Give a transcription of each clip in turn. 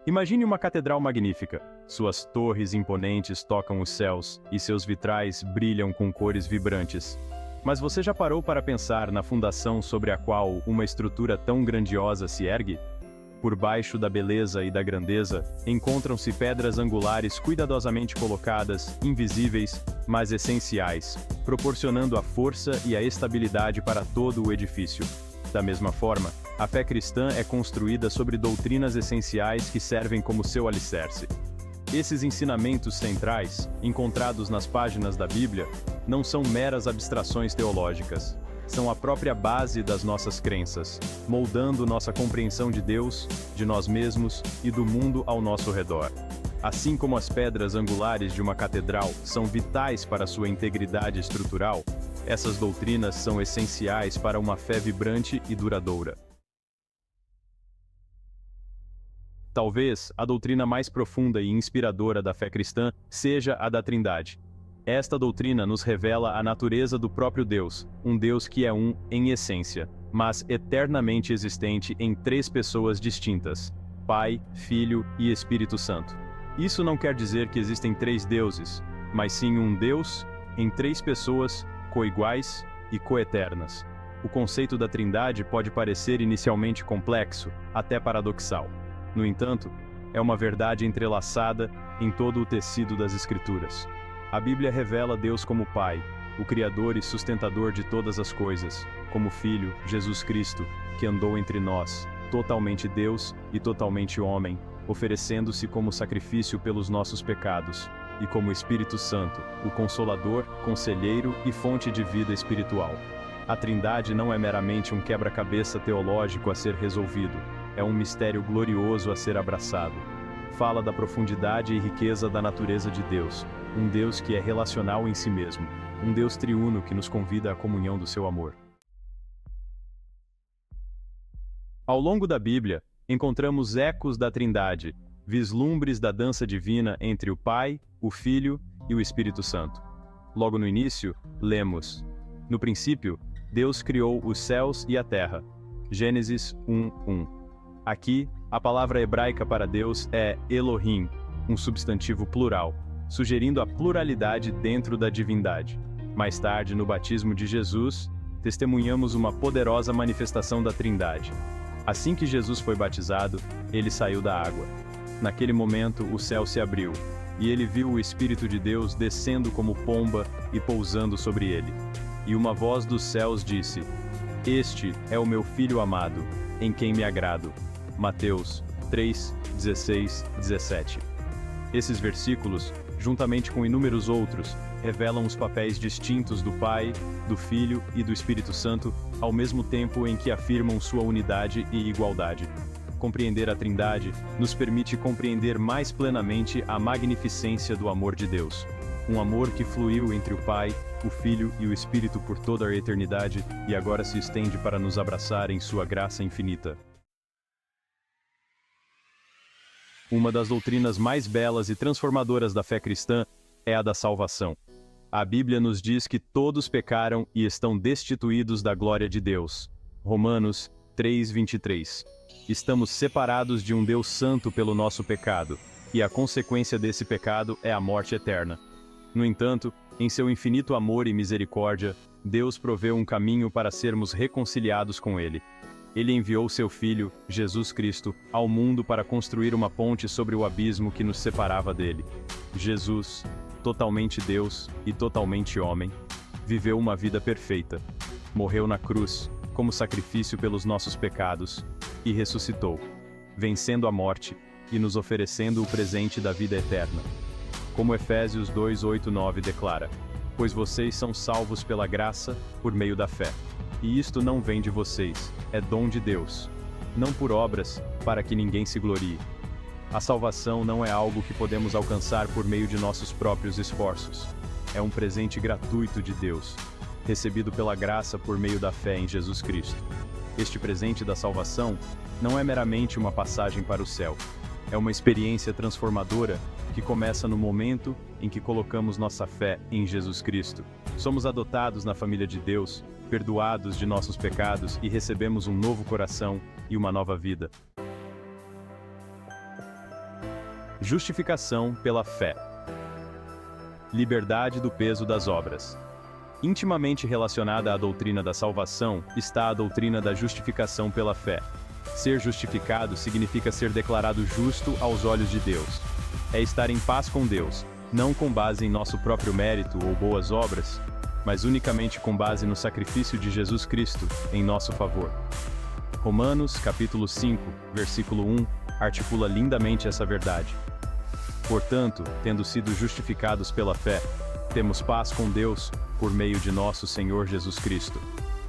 Imagine uma catedral magnífica. Suas torres imponentes tocam os céus, e seus vitrais brilham com cores vibrantes. Mas você já parou para pensar na fundação sobre a qual uma estrutura tão grandiosa se ergue? Por baixo da beleza e da grandeza, encontram-se pedras angulares cuidadosamente colocadas, invisíveis, mas essenciais, proporcionando a força e a estabilidade para todo o edifício. Da mesma forma, a fé cristã é construída sobre doutrinas essenciais que servem como seu alicerce. Esses ensinamentos centrais, encontrados nas páginas da Bíblia, não são meras abstrações teológicas. São a própria base das nossas crenças, moldando nossa compreensão de Deus, de nós mesmos e do mundo ao nosso redor. Assim como as pedras angulares de uma catedral são vitais para sua integridade estrutural, essas doutrinas são essenciais para uma fé vibrante e duradoura. Talvez a doutrina mais profunda e inspiradora da fé cristã seja a da Trindade. Esta doutrina nos revela a natureza do próprio Deus, um Deus que é um em essência, mas eternamente existente em três pessoas distintas: Pai, Filho e Espírito Santo. Isso não quer dizer que existem três deuses, mas sim um Deus em três pessoas coiguais e coeternas. O conceito da Trindade pode parecer inicialmente complexo, até paradoxal. No entanto, é uma verdade entrelaçada em todo o tecido das Escrituras. A Bíblia revela Deus como Pai, o Criador e sustentador de todas as coisas, como Filho, Jesus Cristo, que andou entre nós, totalmente Deus e totalmente homem, oferecendo-se como sacrifício pelos nossos pecados, e como Espírito Santo, o Consolador, Conselheiro e fonte de vida espiritual. A Trindade não é meramente um quebra-cabeça teológico a ser resolvido, é um mistério glorioso a ser abraçado. Fala da profundidade e riqueza da natureza de Deus, um Deus que é relacional em si mesmo, um Deus triuno que nos convida à comunhão do seu amor. Ao longo da Bíblia, encontramos ecos da Trindade, vislumbres da dança divina entre o Pai, o Filho e o Espírito Santo. Logo no início, lemos: No princípio, Deus criou os céus e a terra. Gênesis 1:1. Aqui, a palavra hebraica para Deus é Elohim, um substantivo plural, sugerindo a pluralidade dentro da divindade. Mais tarde, no batismo de Jesus, testemunhamos uma poderosa manifestação da Trindade. Assim que Jesus foi batizado, ele saiu da água. Naquele momento, o céu se abriu, e ele viu o Espírito de Deus descendo como pomba e pousando sobre ele. E uma voz dos céus disse: Este é o meu Filho amado, em quem me agrado. Mateus 3:16-17. Esses versículos, juntamente com inúmeros outros, revelam os papéis distintos do Pai, do Filho e do Espírito Santo, ao mesmo tempo em que afirmam sua unidade e igualdade. Compreender a Trindade nos permite compreender mais plenamente a magnificência do amor de Deus. Um amor que fluiu entre o Pai, o Filho e o Espírito por toda a eternidade e agora se estende para nos abraçar em sua graça infinita. Uma das doutrinas mais belas e transformadoras da fé cristã é a da salvação. A Bíblia nos diz que todos pecaram e estão destituídos da glória de Deus. Romanos 3:23. Estamos separados de um Deus santo pelo nosso pecado, e a consequência desse pecado é a morte eterna. No entanto, em seu infinito amor e misericórdia, Deus proveu um caminho para sermos reconciliados com Ele. Ele enviou seu Filho, Jesus Cristo, ao mundo para construir uma ponte sobre o abismo que nos separava dele. Jesus, totalmente Deus e totalmente homem, viveu uma vida perfeita. Morreu na cruz, como sacrifício pelos nossos pecados, e ressuscitou, vencendo a morte e nos oferecendo o presente da vida eterna. Como Efésios 2:8-9 declara: Pois vocês são salvos pela graça, por meio da fé. E isto não vem de vocês, é dom de Deus. Não por obras, para que ninguém se glorie. A salvação não é algo que podemos alcançar por meio de nossos próprios esforços. É um presente gratuito de Deus, recebido pela graça por meio da fé em Jesus Cristo. Este presente da salvação não é meramente uma passagem para o céu. É uma experiência transformadora que começa no momento em que colocamos nossa fé em Jesus Cristo. Somos adotados na família de Deus, perdoados de nossos pecados e recebemos um novo coração e uma nova vida. Justificação pela fé. Liberdade do peso das obras. Intimamente relacionada à doutrina da salvação está a doutrina da justificação pela fé. Ser justificado significa ser declarado justo aos olhos de Deus. É estar em paz com Deus, não com base em nosso próprio mérito ou boas obras, mas unicamente com base no sacrifício de Jesus Cristo em nosso favor. Romanos, capítulo 5, versículo 1, articula lindamente essa verdade. Portanto, tendo sido justificados pela fé, temos paz com Deus, por meio de nosso Senhor Jesus Cristo.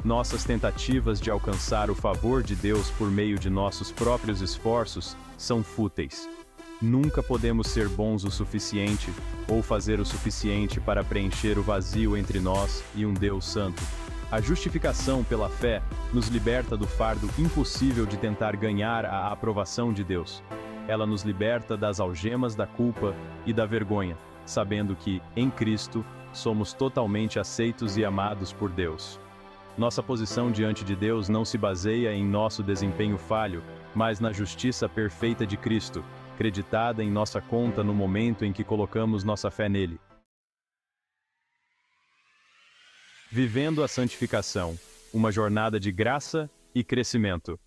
Nossas tentativas de alcançar o favor de Deus por meio de nossos próprios esforços são fúteis. Nunca podemos ser bons o suficiente, ou fazer o suficiente para preencher o vazio entre nós e um Deus santo. A justificação pela fé nos liberta do fardo impossível de tentar ganhar a aprovação de Deus. Ela nos liberta das algemas da culpa e da vergonha, sabendo que, em Cristo, somos totalmente aceitos e amados por Deus. Nossa posição diante de Deus não se baseia em nosso desempenho falho, mas na justiça perfeita de Cristo, creditada em nossa conta no momento em que colocamos nossa fé nele. Vivendo a santificação, uma jornada de graça e crescimento.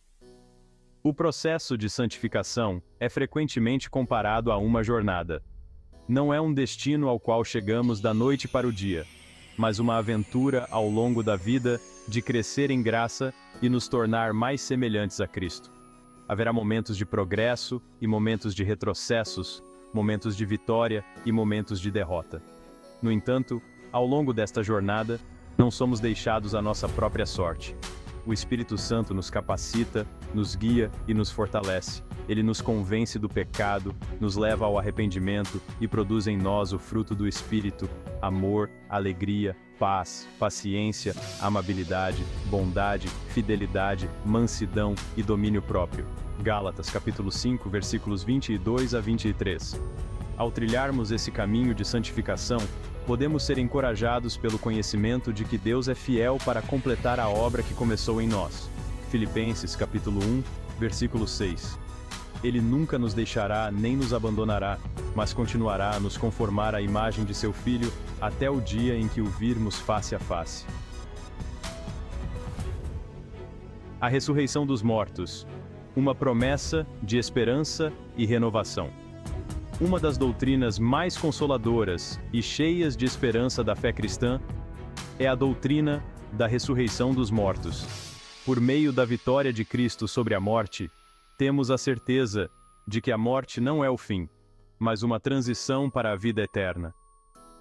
O processo de santificação é frequentemente comparado a uma jornada. Não é um destino ao qual chegamos da noite para o dia, mas uma aventura ao longo da vida de crescer em graça e nos tornar mais semelhantes a Cristo. Haverá momentos de progresso e momentos de retrocessos, momentos de vitória e momentos de derrota. No entanto, ao longo desta jornada, não somos deixados à nossa própria sorte. O Espírito Santo nos capacita, nos guia e nos fortalece. Ele nos convence do pecado, nos leva ao arrependimento e produz em nós o fruto do Espírito: amor, alegria, paz, paciência, amabilidade, bondade, fidelidade, mansidão e domínio próprio. Gálatas capítulo 5, versículos 22 a 23. Ao trilharmos esse caminho de santificação, podemos ser encorajados pelo conhecimento de que Deus é fiel para completar a obra que começou em nós. Filipenses capítulo 1, versículo 6. Ele nunca nos deixará nem nos abandonará, mas continuará a nos conformar à imagem de seu Filho, até o dia em que o virmos face a face. A ressurreição dos mortos. Uma promessa de esperança e renovação. Uma das doutrinas mais consoladoras e cheias de esperança da fé cristã é a doutrina da ressurreição dos mortos. Por meio da vitória de Cristo sobre a morte, temos a certeza de que a morte não é o fim, mas uma transição para a vida eterna.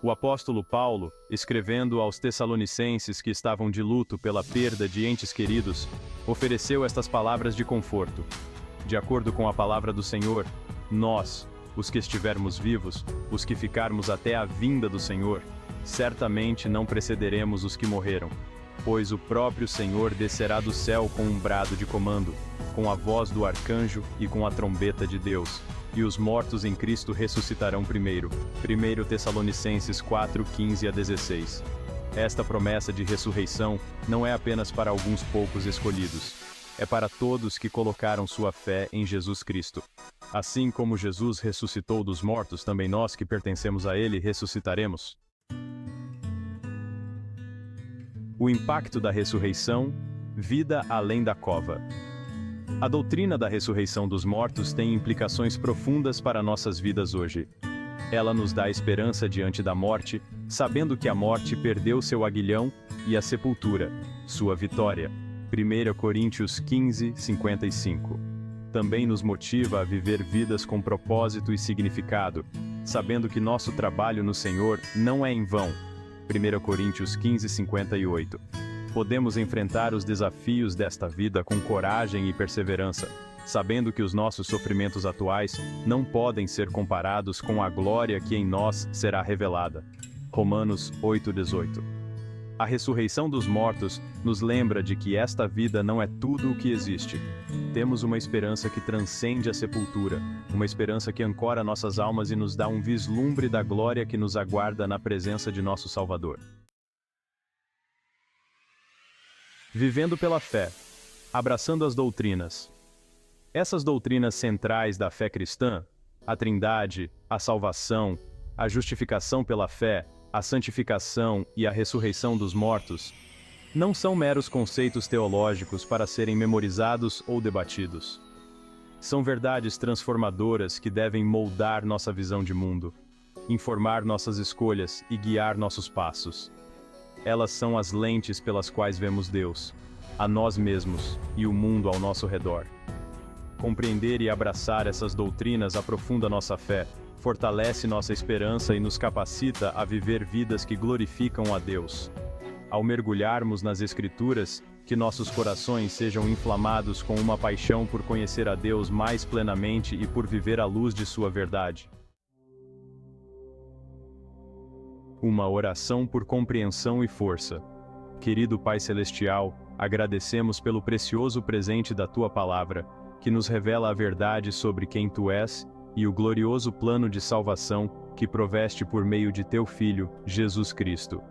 O apóstolo Paulo, escrevendo aos Tessalonicenses que estavam de luto pela perda de entes queridos, ofereceu estas palavras de conforto. De acordo com a palavra do Senhor, nós, os que estivermos vivos, os que ficarmos até a vinda do Senhor, certamente não precederemos os que morreram, pois o próprio Senhor descerá do céu com um brado de comando, com a voz do arcanjo e com a trombeta de Deus, e os mortos em Cristo ressuscitarão primeiro. 1 Tessalonicenses 4, 15 a 16. Esta promessa de ressurreição não é apenas para alguns poucos escolhidos, é para todos que colocaram sua fé em Jesus Cristo. Assim como Jesus ressuscitou dos mortos, também nós que pertencemos a Ele ressuscitaremos. O impacto da ressurreição, vida além da cova. A doutrina da ressurreição dos mortos tem implicações profundas para nossas vidas hoje. Ela nos dá esperança diante da morte, sabendo que a morte perdeu seu aguilhão e a sepultura, sua vitória. 1 Coríntios 15, 55. Também nos motiva a viver vidas com propósito e significado, sabendo que nosso trabalho no Senhor não é em vão. 1 Coríntios 15, 58. Podemos enfrentar os desafios desta vida com coragem e perseverança, sabendo que os nossos sofrimentos atuais não podem ser comparados com a glória que em nós será revelada. Romanos 8, 18. A ressurreição dos mortos nos lembra de que esta vida não é tudo o que existe. Temos uma esperança que transcende a sepultura, uma esperança que ancora nossas almas e nos dá um vislumbre da glória que nos aguarda na presença de nosso Salvador. Vivendo pela fé, abraçando as doutrinas. Essas doutrinas centrais da fé cristã A Trindade, a salvação, a justificação pela fé, a santificação e a ressurreição dos mortos não são meros conceitos teológicos para serem memorizados ou debatidos. São verdades transformadoras que devem moldar nossa visão de mundo, informar nossas escolhas e guiar nossos passos. Elas são as lentes pelas quais vemos Deus, a nós mesmos e o mundo ao nosso redor. Compreender e abraçar essas doutrinas aprofunda nossa fé, fortalece nossa esperança e nos capacita a viver vidas que glorificam a Deus. Ao mergulharmos nas Escrituras, que nossos corações sejam inflamados com uma paixão por conhecer a Deus mais plenamente e por viver à luz de sua verdade. Uma oração por compreensão e força. Querido Pai Celestial, agradecemos pelo precioso presente da Tua Palavra, que nos revela a verdade sobre quem Tu és e o glorioso plano de salvação que proveste por meio de Teu Filho, Jesus Cristo.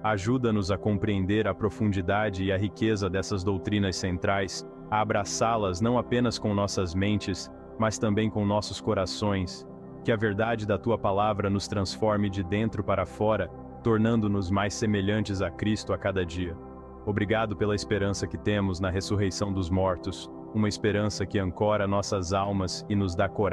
Ajuda-nos a compreender a profundidade e a riqueza dessas doutrinas centrais, a abraçá-las não apenas com nossas mentes, mas também com nossos corações. Que a verdade da Tua Palavra nos transforme de dentro para fora, tornando-nos mais semelhantes a Cristo a cada dia. Obrigado pela esperança que temos na ressurreição dos mortos, uma esperança que ancora nossas almas e nos dá coragem